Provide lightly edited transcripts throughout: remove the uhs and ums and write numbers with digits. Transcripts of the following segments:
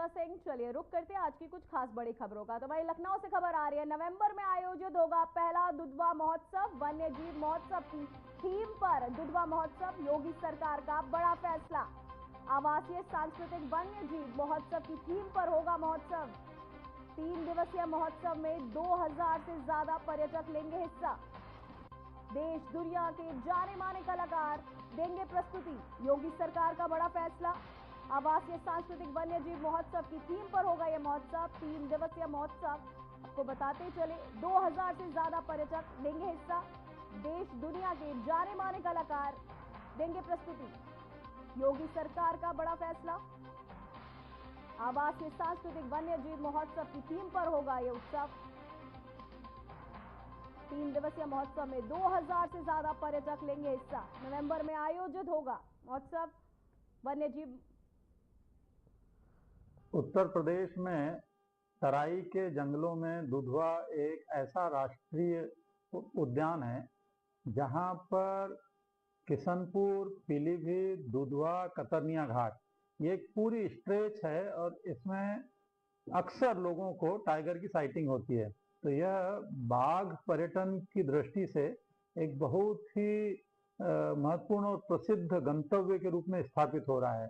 सुनीता सिंह। चलिए रुक करते हैं आज की कुछ खास बड़ी खबरों का। तो भाई लखनऊ से खबर आ रही है, नवंबर में आयोजित होगा पहला दुधवा महोत्सव। वन्य जीव महोत्सव की थीम पर दुधवा महोत्सव, योगी सरकार का बड़ा फैसला। आवासीय सांस्कृतिक वन्य जीव महोत्सव की थीम पर होगा महोत्सव। 3 दिवसीय महोत्सव में 2000 से ज्यादा पर्यटक लेंगे हिस्सा। देश दुनिया के जाने माने कलाकार देंगे प्रस्तुति। योगी सरकार का बड़ा फैसला। आवासीय सांस्कृतिक वन्य जीव महोत्सव की थीम पर होगा यह महोत्सव। 3 दिवसीय महोत्सव, आपको बताते चले 2000 से ज्यादा पर्यटक लेंगे हिस्सा। देश दुनिया के जाने माने कलाकार देंगे प्रस्तुति। योगी सरकार का बड़ा फैसला। आवासीय सांस्कृतिक वन्य जीव महोत्सव की थीम पर होगा यह उत्सव। 3 दिवसीय महोत्सव में 2000 से ज्यादा पर्यटक लेंगे हिस्सा। नवंबर में आयोजित होगा महोत्सव वन्य जीव। उत्तर प्रदेश में तराई के जंगलों में दुधवा एक ऐसा राष्ट्रीय उद्यान है जहां पर किशनपुर, पीलीभीत, दुधवा, कतरनिया घाट, ये एक पूरी स्ट्रेच है और इसमें अक्सर लोगों को टाइगर की साइटिंग होती है। तो यह बाघ पर्यटन की दृष्टि से एक बहुत ही महत्वपूर्ण और प्रसिद्ध गंतव्य के रूप में स्थापित हो रहा है।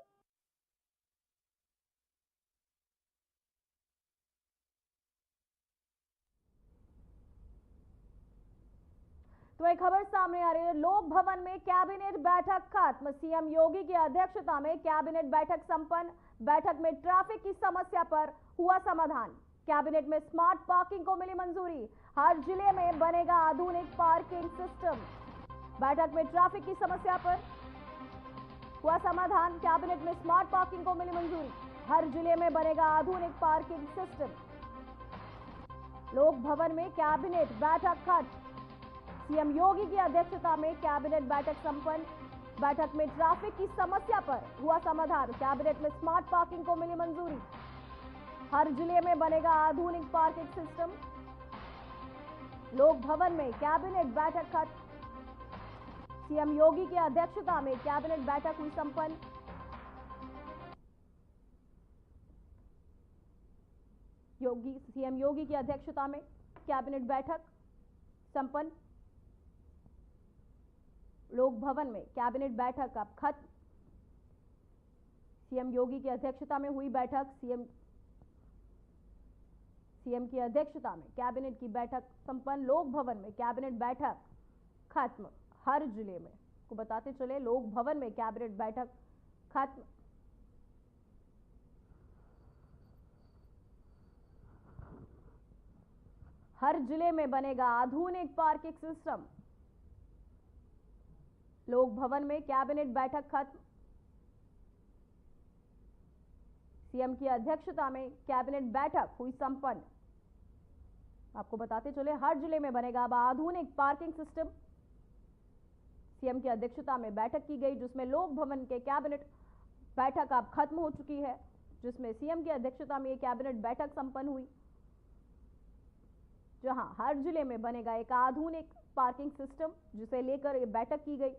तो एक खबर सामने आ रही है, लोक भवन में कैबिनेट बैठक खत्म। सीएम योगी की अध्यक्षता में कैबिनेट बैठक संपन्न। बैठक में ट्रैफिक की समस्या पर हुआ समाधान। कैबिनेट में स्मार्ट पार्किंग को मिली मंजूरी। हर जिले में बनेगा आधुनिक पार्किंग सिस्टम। बैठक में ट्रैफिक की समस्या पर हुआ समाधान। कैबिनेट में स्मार्ट पार्किंग को मिली मंजूरी। हर जिले में बनेगा आधुनिक पार्किंग सिस्टम। लोक भवन में कैबिनेट बैठक खत्म। सीएम योगी की अध्यक्षता में कैबिनेट बैठक संपन्न। बैठक में ट्रैफिक की समस्या पर हुआ समाधान। कैबिनेट में स्मार्ट पार्किंग को मिली मंजूरी। हर जिले में बनेगा आधुनिक पार्किंग सिस्टम। लोक भवन में कैबिनेट बैठक खत्म। सीएम योगी की अध्यक्षता में कैबिनेट बैठक हुई संपन्न। सीएम योगी की अध्यक्षता में कैबिनेट बैठक संपन्न। लोक भवन में कैबिनेट बैठक अब खत्म। सीएम योगी की अध्यक्षता में हुई बैठक। सीएम की अध्यक्षता में कैबिनेट की बैठक संपन्न। लोक भवन में कैबिनेट बैठक खत्म। हर जिले में को बताते चले, लोक भवन में कैबिनेट बैठक खत्म। हर जिले में बनेगा आधुनिक पार्किंग सिस्टम। लोक भवन में कैबिनेट बैठक खत्म। सीएम की अध्यक्षता में कैबिनेट बैठक हुई संपन्न। आपको बताते चले, हर जिले में बनेगा अब आधुनिक पार्किंग सिस्टम। सीएम की अध्यक्षता में बैठक की गई, जिसमें लोक भवन के कैबिनेट बैठक अब खत्म हो चुकी है, जिसमें सीएम की अध्यक्षता में ये कैबिनेट बैठक संपन्न हुई, जहां हर जिले में बनेगा एक आधुनिक पार्किंग सिस्टम, जिसे लेकर ये बैठक की गई।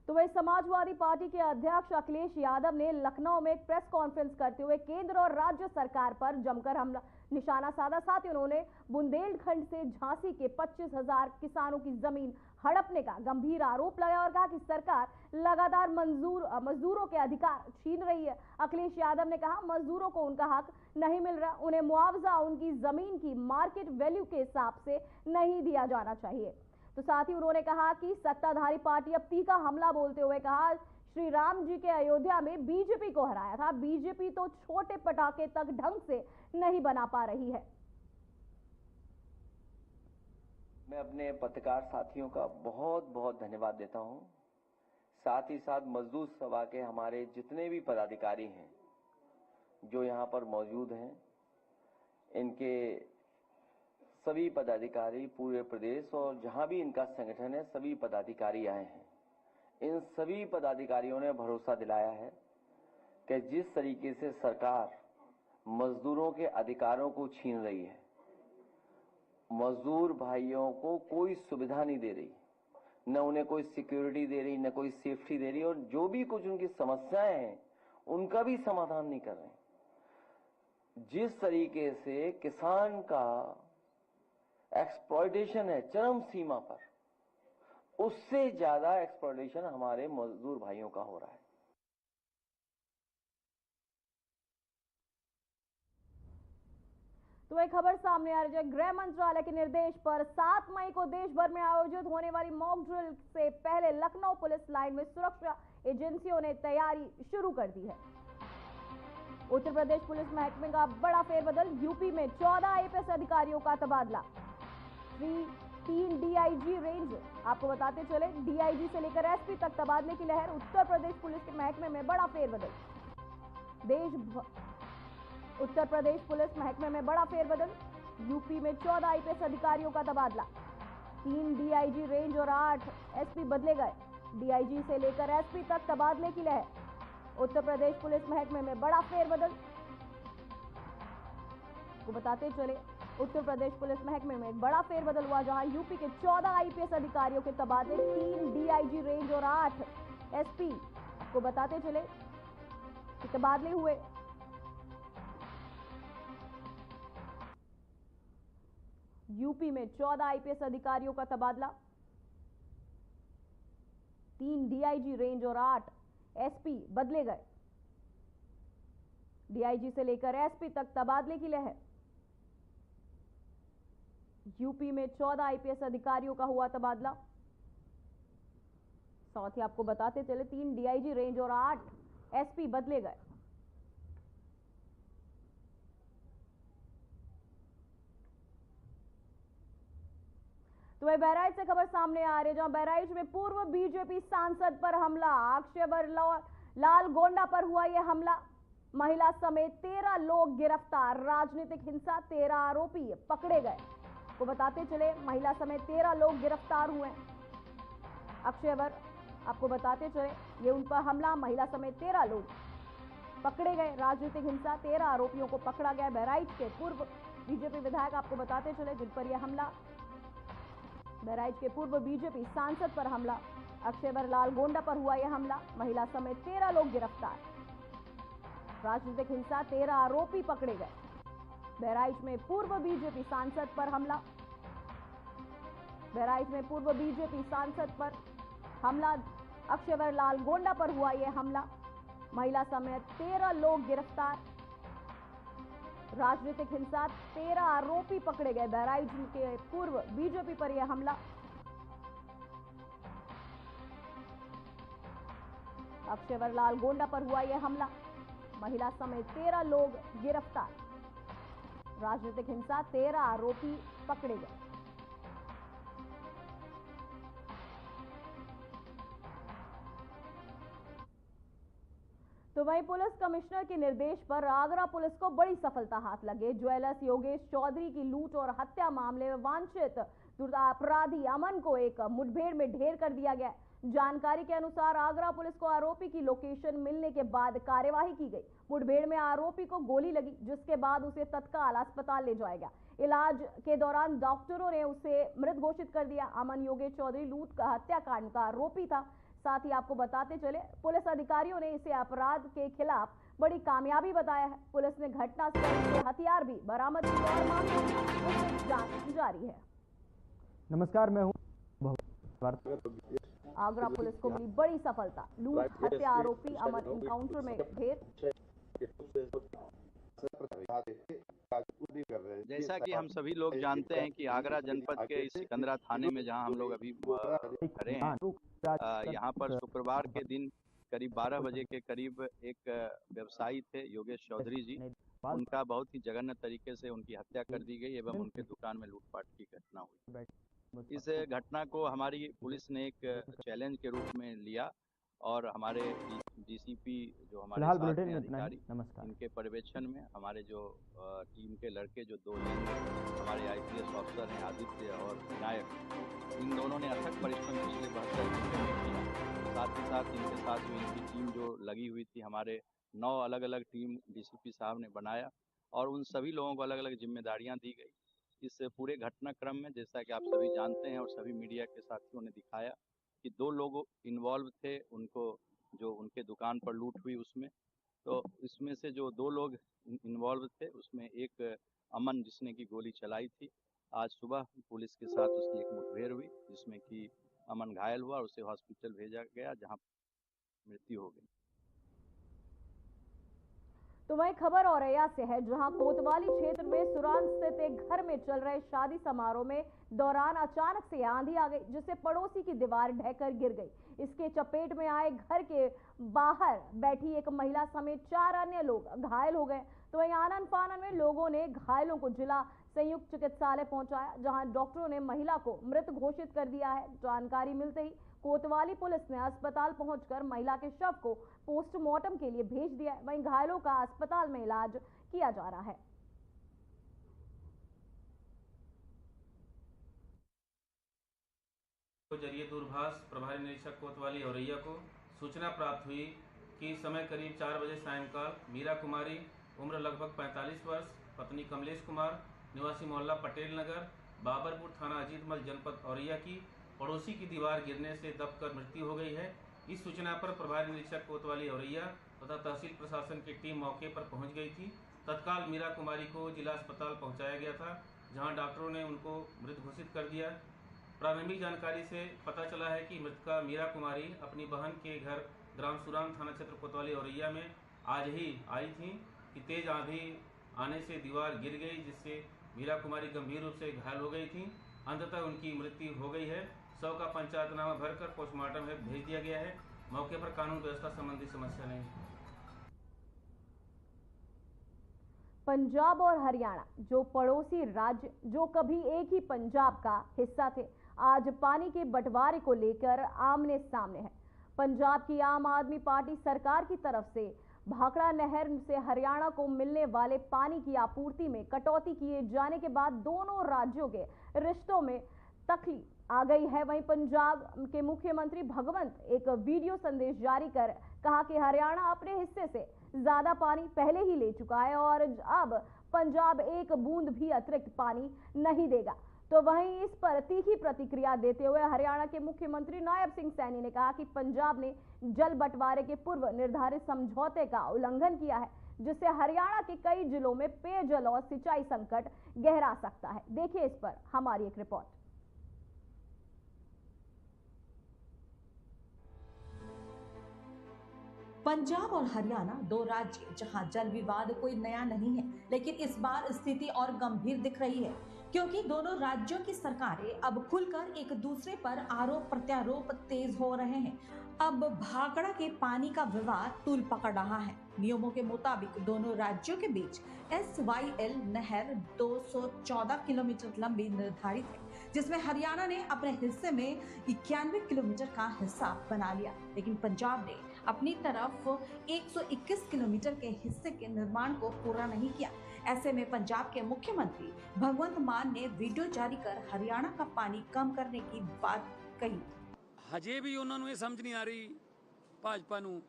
तो वही समाजवादी पार्टी के अध्यक्ष अखिलेश यादव ने लखनऊ में एक प्रेस कॉन्फ्रेंस करते हुए केंद्र और राज्य सरकार पर जमकर हमला निशाना साधा। साथ ही उन्होंने बुंदेलखंड से झांसी के 25,000 किसानों की जमीन हड़पने का गंभीर आरोप लगाया और कहा कि सरकार लगातार मजदूरों के अधिकार छीन रही है। अखिलेश यादव ने कहा, मजदूरों को उनका हक नहीं मिल रहा, उन्हें मुआवजा उनकी जमीन की मार्केट वैल्यू के हिसाब से नहीं दिया जाना चाहिए। तो साथ ही उन्होंने कहा कि सत्ताधारी पार्टी अब तीखा हमला बोलते हुए कहा, श्री राम जी के अयोध्या में बीजेपी को हराया था, बीजेपी तो छोटे पटाखे तक ढंग से नहीं बना पा रही है। मैं अपने पत्रकार साथियों का बहुत बहुत धन्यवाद देता हूं। साथ ही साथ मजदूर सभा के हमारे जितने भी पदाधिकारी हैं जो यहां पर मौजूद हैं, इनके सभी पदाधिकारी पूरे प्रदेश और जहां भी इनका संगठन है, सभी पदाधिकारी आए हैं। इन सभी पदाधिकारियों ने भरोसा दिलाया है कि जिस तरीके से सरकार मजदूरों के अधिकारों को छीन रही है, मजदूर भाइयों को कोई सुविधा नहीं दे रही, न उन्हें कोई सिक्योरिटी दे रही, न कोई सेफ्टी दे रही, और जो भी कुछ उनकी समस्याएं हैं उनका भी समाधान नहीं कर रहे। जिस तरीके से किसान का एक्सप्लॉयटेशन है चरम सीमा पर, उससे ज्यादा एक्सप्लॉयटेशन हमारे मजदूर भाइयों का हो रहा है। तो एक खबर सामने आ रही है, गृह मंत्रालय के निर्देश पर 7 मई को देश भर में आयोजित होने वाली मॉक ड्रिल से पहले लखनऊ पुलिस लाइन में सुरक्षा एजेंसियों ने तैयारी शुरू कर दी है। उत्तर प्रदेश पुलिस महकमे का बड़ा फेरबदल, यूपी में 14 आईपीएस अधिकारियों का तबादला, 3 डीआईजी रेंज। आपको बताते चले, डीआईजी से लेकर एसपी तक तबादले की लहर। उत्तर प्रदेश पुलिस के महकमे में बड़ा फेरबदल, उत्तर प्रदेश पुलिस महकमे में बड़ा फेरबदल, यूपी में 14 आईपीएस अधिकारियों का तबादला, 3 डीआईजी रेंज और 8 एसपी बदले गए। डीआईजी से लेकर एसपी तक तबादले की लहर। उत्तर प्रदेश पुलिस महकमे में बड़ा फेरबदल। को बताते चले, उत्तर प्रदेश पुलिस महकमे में एक बड़ा फेरबदल हुआ, जहां यूपी के 14 आईपीएस अधिकारियों के तबादले, 3 डीआईजी रेंज और 8 एसपी। को बताते चले कि तबादले हुए। यूपी में 14 आईपीएस अधिकारियों का तबादला, 3 डीआईजी रेंज और 8 एसपी बदले गए। डीआईजी से लेकर एसपी तक तबादले की लहर। यूपी में 14 आईपीएस अधिकारियों का हुआ तबादला। साथ ही आपको बताते चले, 3 डीआईजी रेंज और 8 एसपी बदले गए। तो वही बहराइच से खबर सामने आ रही है, जहां बहराइच में पूर्व बीजेपी सांसद पर हमला, अक्षयवर लाल गोंडा पर हुआ यह हमला। महिला समेत 13 लोग गिरफ्तार, राजनीतिक हिंसा, 13 आरोपी पकड़े गए। को बताते चले, महिला समेत 13 लोग गिरफ्तार हुए। अक्षयवर, आपको बताते चले, ये उन पर हमला, महिला समेत 13 लोग पकड़े गए, राजनीतिक हिंसा, 13 आरोपियों को पकड़ा गया। बहराइच के पूर्व बीजेपी विधायक, आपको बताते चले, जिन पर यह हमला, बहराइच के पूर्व बीजेपी सांसद पर हमला, अक्षयवर लाल गोंडा पर हुआ यह हमला, महिला समेत 13 लोग गिरफ्तार, राजनीतिक हिंसा, 13 आरोपी पकड़े गए। बहराइच में पूर्व बीजेपी सांसद पर हमला, बहराइच में पूर्व बीजेपी सांसद पर हमला, अक्षयवर लाल गोंडा पर हुआ यह हमला, महिला समेत 13 लोग गिरफ्तार, राजनीतिक हिंसा, 13 आरोपी पकड़े गए। बहराइच के पूर्व बीजेपी पर यह हमला। अक्षयवर लाल गोंडा पर हुआ यह हमला, महिला समेत 13 लोग गिरफ्तार, राजनीतिक हिंसा, 13 आरोपी पकड़े गए। तो वहीं पुलिस कमिश्नर के निर्देश पर आगरा पुलिस को बड़ी सफलता हाथ लगे। ज्वेलर्स योगेश चौधरी की लूट और हत्या मामले में वांछित अपराधी अमन को एक मुठभेड़ में ढेर कर दिया गया। जानकारी के अनुसार आगरा पुलिस को आरोपी की लोकेशन मिलने के बाद कार्यवाही की गई। मुठभेड़ में आरोपी को गोली लगी, जिसके बाद उसे तत्काल अस्पताल ले जाया गया। इलाज के दौरान डॉक्टरों ने उसे मृत घोषित कर दिया। अमन योगेश चौधरी लूट का हत्याकांड का आरोपी था। साथ ही आपको बताते चले, पुलिस अधिकारियों ने इसे अपराध के खिलाफ बड़ी कामयाबी बताया है। पुलिस ने घटनास्थल से हथियार भी बरामद किए और मामले की जांच जारी है। नमस्कार, मैं हूं आगरा पुलिस को मिली बड़ी सफलता, लूट हत्या आरोपी अमन एनकाउंटर में ढेर। जैसा कि हम सभी लोग जानते हैं कि आगरा जनपद के इस सिकंदरा थाने में जहां हम लोग अभी खड़े हैं, यहाँ पर शुक्रवार के दिन करीब 12 बजे के करीब एक व्यवसायी थे योगेश चौधरी जी। उनका बहुत ही जघन्य तरीके से उनकी हत्या कर दी गई एवं उनके दुकान में लूटपाट की घटना हुई। इस घटना को हमारी पुलिस ने एक चैलेंज के रूप में लिया और हमारे डीसीपी जो हमारे साथ हैं अधिकारी, इनके पर्यवेक्षण में हमारे जो टीम के लड़के जो 2 हमारे आईपीएस ऑफिसर हैं, आदित्य और विनायक, इन दोनों ने अथक परिश्रम पिछले 72 घंटे में किया। साथ ही साथ इनके साथ जो इनकी टीम जो लगी हुई थी, हमारे 9 अलग अलग टीम डीसीपी साहब ने बनाया और उन सभी लोगों को अलग अलग जिम्मेदारियां दी गई। इस पूरे घटनाक्रम में, जैसा कि आप सभी जानते हैं और सभी मीडिया के साथियों ने दिखाया, कि 2 लोग इन्वॉल्व थे, उनको जो उनके दुकान पर लूट हुई उसमें। तो इसमें से जो 2 लोग इन्वॉल्व थे उसमें एक अमन जिसने की गोली चलाई थी। आज सुबह पुलिस के साथ उसकी एक मुठभेड़ हुई जिसमें कि अमन घायल हुआ और उसे हॉस्पिटल भेजा गया जहां मृत्यु हो गई। तो वही खबर औरैया से है, जहां कोतवाली क्षेत्र में सुरान स्थित एक घर में चल रहे शादी समारोह में दौरान अचानक से आंधी आ गई, जिससे पड़ोसी की दीवार ढहकर गिर गई। इसके चपेट में आए घर के बाहर बैठी एक महिला समेत 4 अन्य लोग घायल हो गए। तो वहीं आनन फानन में लोगों ने घायलों को जिला संयुक्त चिकित्सालय पहुंचाया, जहां डॉक्टरों ने महिला को मृत घोषित कर दिया है। जानकारी मिलते ही कोतवाली पुलिस ने अस्पताल पहुंचकर महिला के शव को पोस्टमार्टम के लिए भेज दिया है। वहीं घायलों का अस्पताल में इलाज किया जा रहा है। जरिए दूरभाष प्रभारी निरीक्षक कोतवाली औरैया को सूचना प्राप्त हुई कि समय करीब 4 बजे सायंकाल मीरा कुमारी उम्र लगभग 45 वर्ष, पत्नी कमलेश कुमार, निवासी मोहल्ला पटेल नगर, बाबरपुर, थाना अजीतमल, जनपद औरैया की पड़ोसी की दीवार गिरने से दबकर मृत्यु हो गई है। इस सूचना पर प्रभारी निरीक्षक कोतवाली औरैया तथा तहसील प्रशासन की टीम मौके पर पहुंच गई थी। तत्काल मीरा कुमारी को जिला अस्पताल पहुंचाया गया था, जहां डॉक्टरों ने उनको मृत घोषित कर दिया। प्रारंभिक जानकारी से पता चला है कि मृतका मीरा कुमारी अपनी बहन के घर ग्राम सुरान, थाना क्षेत्र कोतवाली औरैया में आज ही आई थी कि तेज आंधी आने से दीवार गिर गई, जिससे मीरा कुमारी गंभीर रूप से घायल हो गई थी। अंततः उनकी मृत्यु हो गई है। शव का पंचायतनामा भरकर पोस्टमार्टम हेतु भेज दिया गया है। मौके पर कानून व्यवस्था संबंधी समस्या नहीं है। पंजाब और हरियाणा, जो पड़ोसी राज्य, जो कभी एक ही पंजाब का हिस्सा थे, आज पानी के बंटवारे को लेकर आमने सामने है। पंजाब की आम आदमी पार्टी सरकार की तरफ से भाखड़ा नहर से हरियाणा को मिलने वाले पानी की आपूर्ति में कटौती किए जाने के बाद दोनों राज्यों के रिश्तों में तकलीफ आ गई है। वहीं पंजाब के मुख्यमंत्री भगवंत एक वीडियो संदेश जारी कर कहा कि हरियाणा अपने हिस्से से ज्यादा पानी पहले ही ले चुका है और अब पंजाब एक बूंद भी अतिरिक्त पानी नहीं देगा। तो वहीं इस पर तीखी प्रतिक्रिया देते हुए हरियाणा के मुख्यमंत्री नायब सिंह सैनी ने कहा कि पंजाब ने जल बंटवारे के पूर्व निर्धारित समझौते का उल्लंघन किया है, जिससे हरियाणा के कई जिलों में पेयजल और सिंचाई संकट गहरा सकता है। देखिए इस पर हमारी एक रिपोर्ट। पंजाब और हरियाणा दो राज्य जहां जल विवाद कोई नया नहीं है, लेकिन इस बार स्थिति और गंभीर दिख रही है, क्योंकि दोनों राज्यों की सरकारें अब खुलकर एक दूसरे पर आरोप प्रत्यारोप तेज हो रहे हैं। अब भाखड़ा के पानी का विवाद तूल पकड़ रहा है। नियमों के मुताबिक दोनों राज्यों के बीच SYL नहर 214 किलोमीटर लंबी निर्धारित है, जिसमें हरियाणा ने अपने हिस्से में 91 किलोमीटर का हिस्सा बना लिया, लेकिन पंजाब ने अपनी तरफ 121 किलोमीटर के हिस्से के निर्माण को पूरा नहीं किया। ऐसे में पंजाब के मुख्यमंत्री भगवंत मान ने वीडियो जारी कर हरियाणा का पानी कम करने की बात कही। हजे भी उन्होंने ये समझ नहीं आ रही भाजपा नूं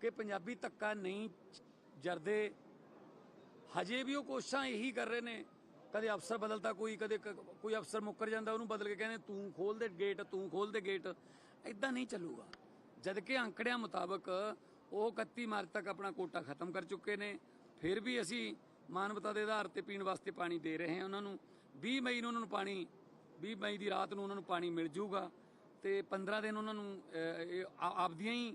कि पंजाबी धक्का नहीं जरदे। हजे भी वो कोशिशां यही कर रहे ने, कदे अफसर बदलता कदे कोई अफसर मुकर जाता उन्होंने बदल के कहने तू खोल दे गेट, तू खोल दे गेट। इदां नहीं चलूगा। जबकि आंकड़ियां मुताबक वो 31 मार्च तक अपना कोटा खत्म कर चुके ने। फिर भी असी मानवता के आधार पर पीने वास्ते पानी दे रहे हैं उन्होंने। 20 मई उन्होंने पानी 20 मई की रात को उन्होंने पानी मिल जूगा तो 15 दिन उन्होंने आपदियां ही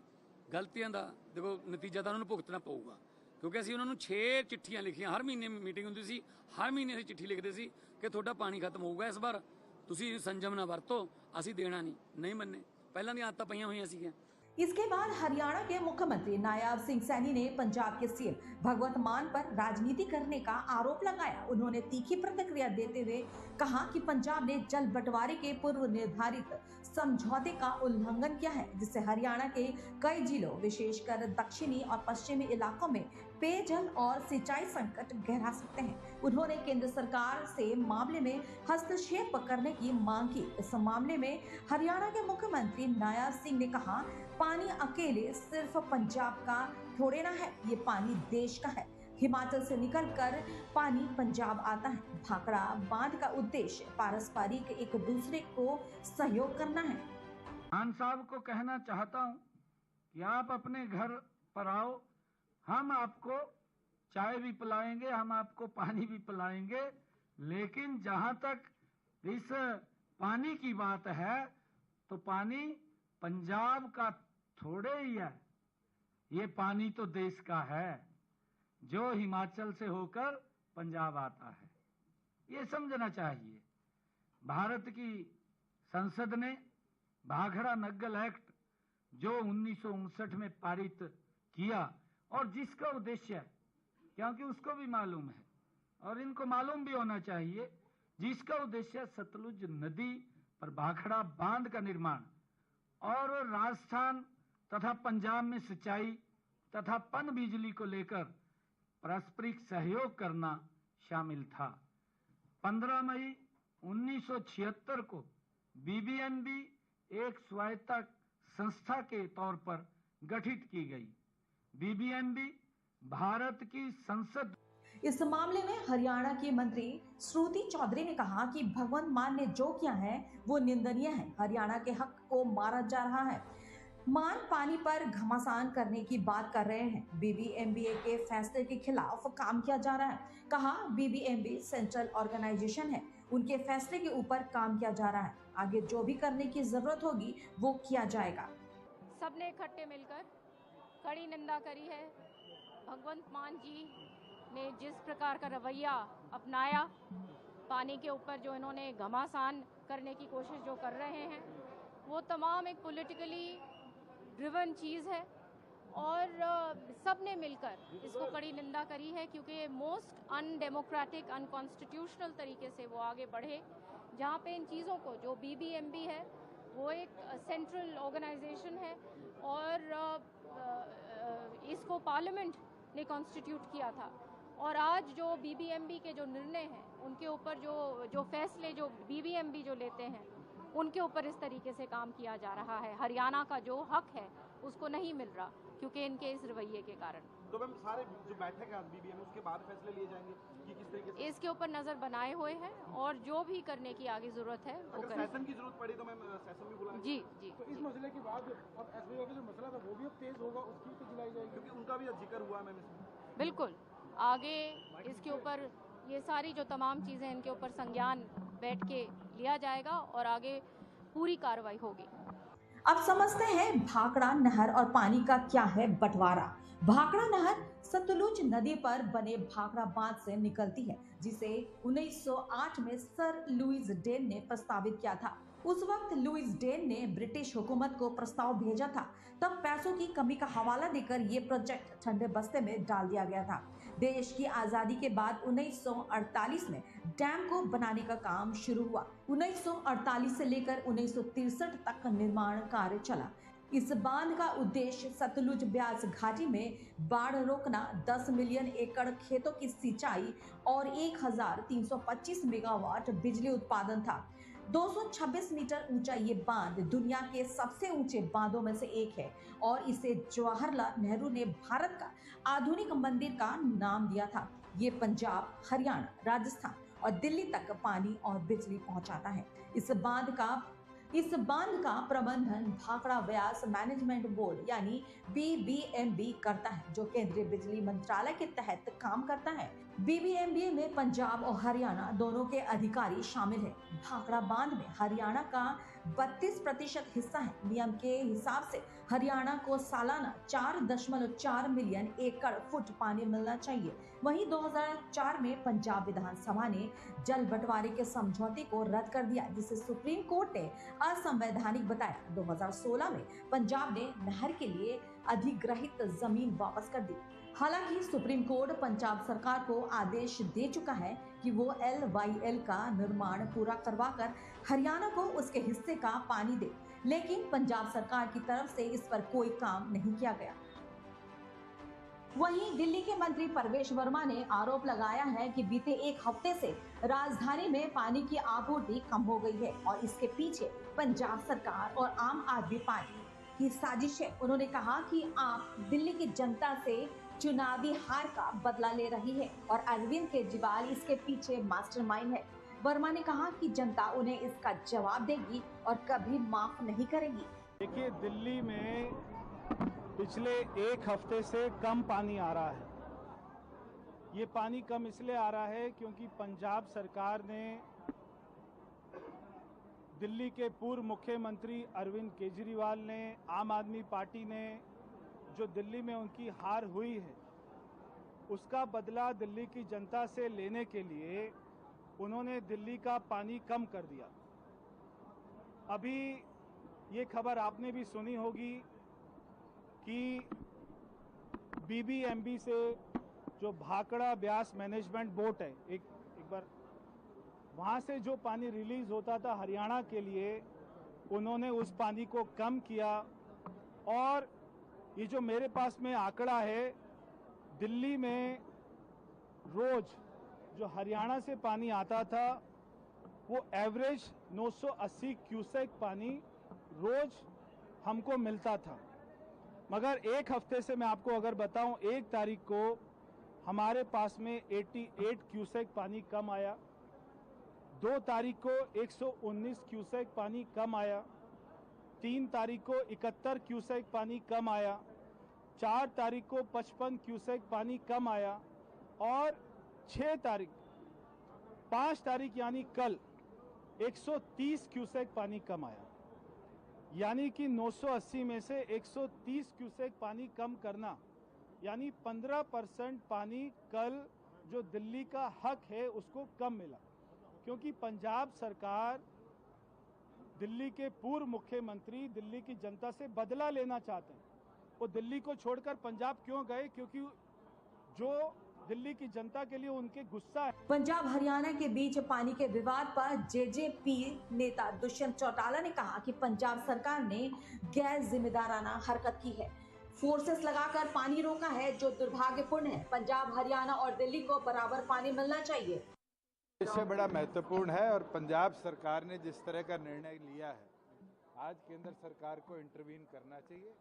गलतियां का देखो नतीजा तो उन्होंने भुगतना पऊगा, क्योंकि असी उन्होंने 6 चिट्ठियां लिखियां। हर महीने मीटिंग होंदी सी, हर महीने असी चिट्ठी लिखते सी कि तुहाडा पानी खत्म होगा इस बार, तुसी संजम ना वरतो, असी देना नहीं मन्ने। पहलां दी आदतां पईयां होईयां सीगियां। इसके बाद हरियाणा के मुख्यमंत्री नायब सिंह सैनी ने पंजाब के सीएम भगवंत मान पर राजनीति करने का आरोप लगाया। उन्होंने तीखी प्रतिक्रिया देते हुए कहा कि पंजाब ने जल बंटवारे के पूर्व निर्धारित समझौते का उल्लंघन किया है, जिससे हरियाणा के कई जिलों विशेषकर दक्षिणी और पश्चिमी इलाकों में पेयजल और सिंचाई संकट गहरा सकते हैं। उन्होंने केंद्र सरकार से मामले में हस्तक्षेप करने की मांग की। इस मामले में हरियाणा के मुख्यमंत्री नायब सिंह ने कहा, पानी अकेले सिर्फ पंजाब का थोड़े ना है, ये पानी देश का है। हिमाचल से निकलकर पानी पंजाब आता है। भाखड़ा बांध का उद्देश्य पारस्परिक एक दूसरे को सहयोग करना है। खान साहब को कहना चाहता हूं कि आप अपने घर पर आओ, हम आपको चाय भी पिलाएंगे, हम आपको पानी भी पिलाएंगे, लेकिन जहां तक इस पानी की बात है तो पानी पंजाब का थोड़े ही है, ये पानी तो देश का है जो हिमाचल से होकर पंजाब आता है। ये समझना चाहिए। भारत की संसद ने भाखड़ा नग्गल एक्ट जो 1959 में पारित किया, और जिसका उद्देश्य, क्योंकि उसको भी मालूम है और इनको मालूम भी होना चाहिए, जिसका उद्देश्य सतलुज नदी पर भाखड़ा बांध का निर्माण और राजस्थान तथा पंजाब में सिंचाई तथा पन बिजली को लेकर पारस्परिक सहयोग करना शामिल था। 15 मई 1976 को बीबीएमबी एक स्वायत्त संस्था के तौर पर गठित की गई। बीबीएमबी भारत की संसद। इस मामले में हरियाणा की मंत्री श्रुति चौधरी ने कहा कि भगवंत मान ने जो किया है वो निंदनीय है। हरियाणा के हक को मारा जा रहा है। मान पानी पर घमासान करने की बात कर रहे हैं। बीबीएमबी के फैसले के खिलाफ काम किया जा रहा है। कहा बीबीएमबी सेंट्रल ऑर्गेनाइजेशन है, उनके फैसले के ऊपर काम किया जा रहा है। आगे जो भी करने की जरूरत होगी वो किया जाएगा। सबने इकट्ठे मिलकर कड़ी निंदा करी है। भगवंत मान जी ने जिस प्रकार का रवैया अपनाया, पानी के ऊपर जो इन्होंने घमासान करने की कोशिश जो कर रहे हैं, वो तमाम एक पॉलिटिकली ड्रिवन चीज़ है और सब ने मिलकर इसको कड़ी निंदा करी है, क्योंकि ये मोस्ट अनडेमोक्रेटिक, अनकॉन्स्टिट्यूशनल तरीके से वो आगे बढ़े, जहाँ पे इन चीज़ों को, जो बीबीएमबी है वो एक सेंट्रल ऑर्गेनाइजेशन है और इसको पार्लियामेंट ने कॉन्स्टिट्यूट किया था, और आज जो बीबीएमबी के जो निर्णय हैं उनके ऊपर जो फैसले जो बीबीएमबी जो लेते हैं उनके ऊपर इस तरीके से काम किया जा रहा है। हरियाणा का जो हक है उसको नहीं मिल रहा, क्योंकि इनके इस रवैये के कारण। तो मैम सारे जो बैठक है बीबीएम उसके बाद फैसले लिए जाएंगे कि किस तरीके से? इसके ऊपर नजर बनाए हुए हैं और जो भी करने की आगे जरूरत है वो करें। सेशन की जरूरत पड़ी तो मैम सेशन भी बुलाएंगे। जी जी। तो इस मसले के बाद अब एसबीआई का जो मसला था वो भी अब तेज होगा, उसकी तो जुलाई जाएगी, क्योंकि उनका भी जिक्र हुआ मैम इसमें। बिल्कुल, आगे इसके ऊपर ये सारी जो तमाम चीज़ें इनके ऊपर संज्ञान बैठ के लिया जाएगा और आगे पूरी कार्रवाई होगी। अब समझते हैं भाखड़ा नहर और पानी का क्या है बंटवारा। भाखड़ा नहर सतलुज नदी पर बने भाखड़ा बांध से निकलती है, जिसे 1908 में सर लुइस डेन ने प्रस्तावित किया था। उस वक्त लुइस डेन ने ब्रिटिश हुकूमत को प्रस्ताव भेजा था। तब पैसों की कमी का हवाला देकर ये प्रोजेक्ट ठंडे बस्ते में डाल दिया गया था। देश की आज़ादी के बाद 1948 में डैम को बनाने का काम शुरू हुआ। 1948 से लेकर 1963 तक निर्माण कार्य चला। इस बांध का उद्देश्य सतलुज ब्यास घाटी में बाढ़ रोकना, 10 मिलियन एकड़ खेतों की सिंचाई और 1325 मेगावाट बिजली उत्पादन था। 226 मीटर ऊंचा ये बांध दुनिया के सबसे ऊंचे बांधों में से एक है और इसे जवाहरलाल नेहरू ने भारत का आधुनिक मंदिर का नाम दिया था। ये पंजाब, हरियाणा, राजस्थान और दिल्ली तक पानी और बिजली पहुंचाता है। इस बांध का प्रबंधन भाखड़ा व्यास मैनेजमेंट बोर्ड यानी बीबीएमबी करता है, जो केंद्रीय बिजली मंत्रालय के तहत काम करता है। बीबीएमबी में पंजाब और हरियाणा दोनों के अधिकारी शामिल हैं। भाखड़ा बांध में हरियाणा का 32% हिस्सा है। नियम के हिसाब से हरियाणा को सालाना 4.4 मिलियन एकड़ फुट पानी मिलना चाहिए। वहीं 2004 में पंजाब विधानसभा ने जल बंटवारे के समझौते को रद्द कर दिया, जिसे सुप्रीम कोर्ट ने असंवैधानिक बताया। 2016 में पंजाब ने नहर के लिए अधिग्रहित जमीन वापस कर दी। हालांकि सुप्रीम कोर्ट पंजाब सरकार को आदेश दे चुका है कि वो LYL का निर्माण पूरा करवाकर हरियाणा को उसके हिस्से का पानी दे, लेकिन पंजाब सरकार की तरफ से इस पर कोई काम नहीं किया गया। वहीं दिल्ली के मंत्री परवेश वर्मा ने आरोप लगाया है कि बीते एक हफ्ते से राजधानी में पानी की आपूर्ति कम हो गई है और इसके पीछे पंजाब सरकार और आम आदमी पार्टी की साजिश है। उन्होंने कहा कि आप दिल्ली की जनता से चुनावी हार का बदला ले रही है और अरविंद केजरीवाल इसके पीछे मास्टरमाइंड है। वर्मा ने कहा कि जनता उन्हें इसका जवाब देगी और कभी माफ नहीं करेगी। देखिए, दिल्ली में पिछले एक हफ्ते से कम पानी आ रहा है। ये पानी कम इसलिए आ रहा है क्योंकि पंजाब सरकार ने दिल्ली के पूर्व मुख्यमंत्री अरविंद केजरीवाल ने, आम आदमी पार्टी ने, जो दिल्ली में उनकी हार हुई है उसका बदला दिल्ली की जनता से लेने के लिए उन्होंने दिल्ली का पानी कम कर दिया। अभी ये खबर आपने भी सुनी होगी कि बीबीएमबी से जो भाखड़ा ब्यास मैनेजमेंट बोर्ड है, एक बार वहाँ से जो पानी रिलीज होता था हरियाणा के लिए, उन्होंने उस पानी को कम किया। और ये जो मेरे पास में आंकड़ा है, दिल्ली में रोज जो हरियाणा से पानी आता था वो एवरेज 980 क्यूसेक पानी रोज हमको मिलता था। मगर एक हफ्ते से मैं आपको अगर बताऊं, 1 तारीख को हमारे पास में 88 क्यूसेक पानी कम आया, 2 तारीख को 119 क्यूसेक पानी कम आया, 3 तारीख को 71 क्यूसेक पानी कम आया, 4 तारीख को 55 क्यूसेक पानी कम आया और 5 तारीख यानी कल 130 क्यूसेक पानी कम आया। यानी कि 980 में से 130 क्यूसेक पानी कम करना, यानी 15% पानी कल जो दिल्ली का हक है उसको कम मिला। क्योंकि पंजाब सरकार दिल्ली के पूर्व मुख्यमंत्री दिल्ली की जनता से बदला लेना चाहते हैं। वो दिल्ली को छोड़कर पंजाब क्यों गए? क्योंकि जो दिल्ली की जनता के लिए उनके गुस्सा है। पंजाब हरियाणा के बीच पानी के विवाद पर जेजेपी नेता दुष्यंत चौटाला ने कहा कि पंजाब सरकार ने गैर जिम्मेदाराना हरकत की है, फोर्सेस लगाकर पानी रोका है, जो दुर्भाग्यपूर्ण है। पंजाब हरियाणा और दिल्ली को बराबर पानी मिलना चाहिए। इससे बड़ा महत्वपूर्ण है और पंजाब सरकार ने जिस तरह का निर्णय लिया है, आज केंद्र सरकार को इंटरवीन करना चाहिए।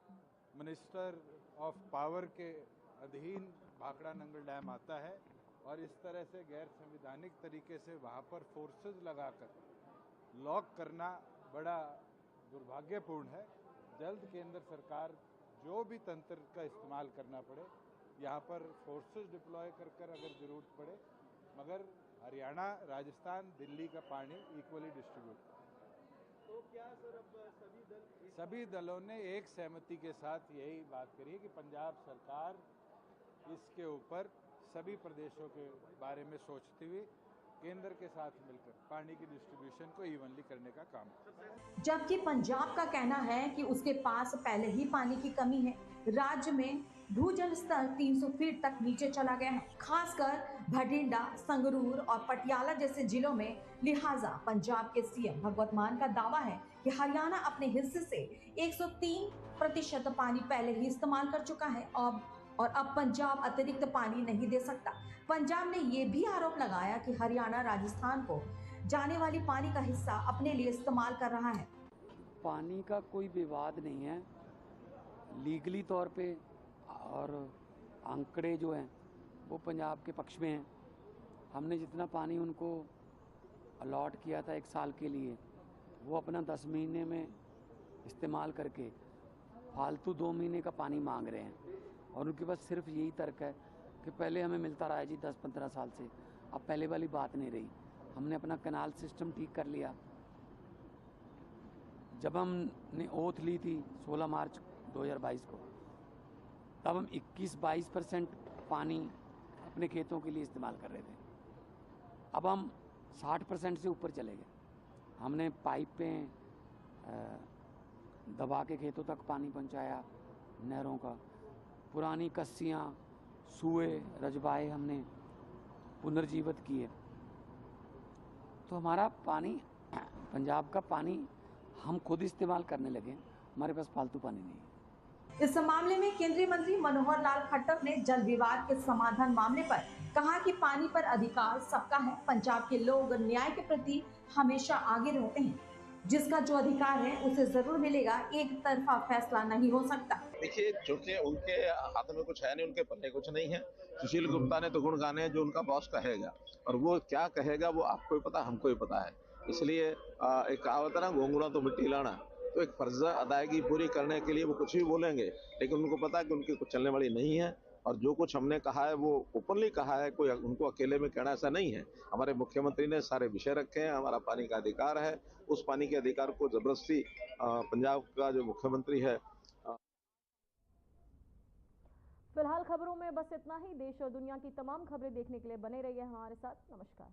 मिनिस्टर ऑफ पावर के अधीन भाखड़ा नंगल डैम आता है और इस तरह से गैर संवैधानिक तरीके से वहाँ पर फोर्सेस लगाकर लॉक करना बड़ा दुर्भाग्यपूर्ण है। जल्द केंद्र सरकार जो भी तंत्र का इस्तेमाल करना पड़े, यहाँ पर फोर्सेस डिप्लॉय कर अगर ज़रूरत पड़े, मगर हरियाणा, राजस्थान, दिल्ली का पानी इक्वली डिस्ट्रीब्यूट। तो क्या सर अब सभी दलों ने एक सहमति के साथ यही बात करी है कि पंजाब सरकार इसके ऊपर सभी प्रदेशों के बारे में सोचते हुए केंद्र के साथ मिलकर पानी की डिस्ट्रीब्यूशन को इवनली करने का काम है। जबकि पंजाब का कहना है कि उसके पास पहले ही पानी की कमी है। राज्य में भूजल स्तर 300 फीट तक नीचे चला गया है, खासकर भटिंडा, संगरूर और पटियाला जैसे जिलों में। लिहाजा पंजाब के सीएम भगवंत मान का दावा है कि हरियाणा अपने हिस्से से 103% पानी पहले ही इस्तेमाल कर चुका है और अब पंजाब अतिरिक्त पानी नहीं दे सकता। पंजाब ने ये भी आरोप लगाया कि हरियाणा राजस्थान को जाने वाली पानी का हिस्सा अपने लिए इस्तेमाल कर रहा है। पानी का कोई विवाद नहीं है लीगली तौर पे, और आंकड़े जो हैं वो पंजाब के पक्ष में हैं। हमने जितना पानी उनको अलॉट किया था 1 साल के लिए, वो अपना 10 महीने में इस्तेमाल करके फालतू 2 महीने का पानी मांग रहे हैं। और उनके पास सिर्फ यही तर्क है कि पहले हमें मिलता रहा है जी 10-15 साल से, अब पहले वाली बात नहीं रही। हमने अपना कैनाल सिस्टम ठीक कर लिया। जब हमने ओथ ली थी 16 मार्च 2022 को, तब हम 21-22% पानी अपने खेतों के लिए इस्तेमाल कर रहे थे। अब हम 60% से ऊपर चले गए। हमने पाइपें दबा के खेतों तक पानी पहुंचाया, नहरों का, पुरानी कस्सियाँ, सूए, रजबाए हमने पुनर्जीवित किए। तो हमारा पानी, पंजाब का पानी हम खुद इस्तेमाल करने लगे, हमारे पास फालतू पानी नहीं है। इस मामले में केंद्रीय मंत्री मनोहर लाल खट्टर ने जल विवाद के समाधान मामले पर कहा कि पानी पर अधिकार सबका है। पंजाब के लोग न्याय के प्रति हमेशा आगे रहते हैं। जिसका जो अधिकार है उसे जरूर मिलेगा, एक तरफा फैसला नहीं हो सकता। देखिए, चूंकि उनके हाथ में कुछ है नहीं, उनके पल्ले कुछ नहीं है। सुशील गुप्ता ने तो गुण गाने हैं जो उनका बॉस कहेगा, और वो क्या कहेगा वो आपको ही पता, हमको ही पता है। इसलिए एक कहावत है ना, घोंघुआ तो मिट्टी लाना, तो एक फर्ज अदायगी पूरी करने के लिए वो कुछ भी बोलेंगे, लेकिन उनको पता है कि उनकी कुछ चलने वाली नहीं है। और जो कुछ हमने कहा है वो ओपनली कहा है, कोई उनको अकेले में कहना ऐसा नहीं है। हमारे मुख्यमंत्री ने सारे विषय रखे हैं, हमारा पानी का अधिकार है, उस पानी के अधिकार को जबरदस्ती पंजाब का जो मुख्यमंत्री है। फिलहाल खबरों में बस इतना ही। देश और दुनिया की तमाम खबरें देखने के लिए बने रहिए हमारे साथ। नमस्कार।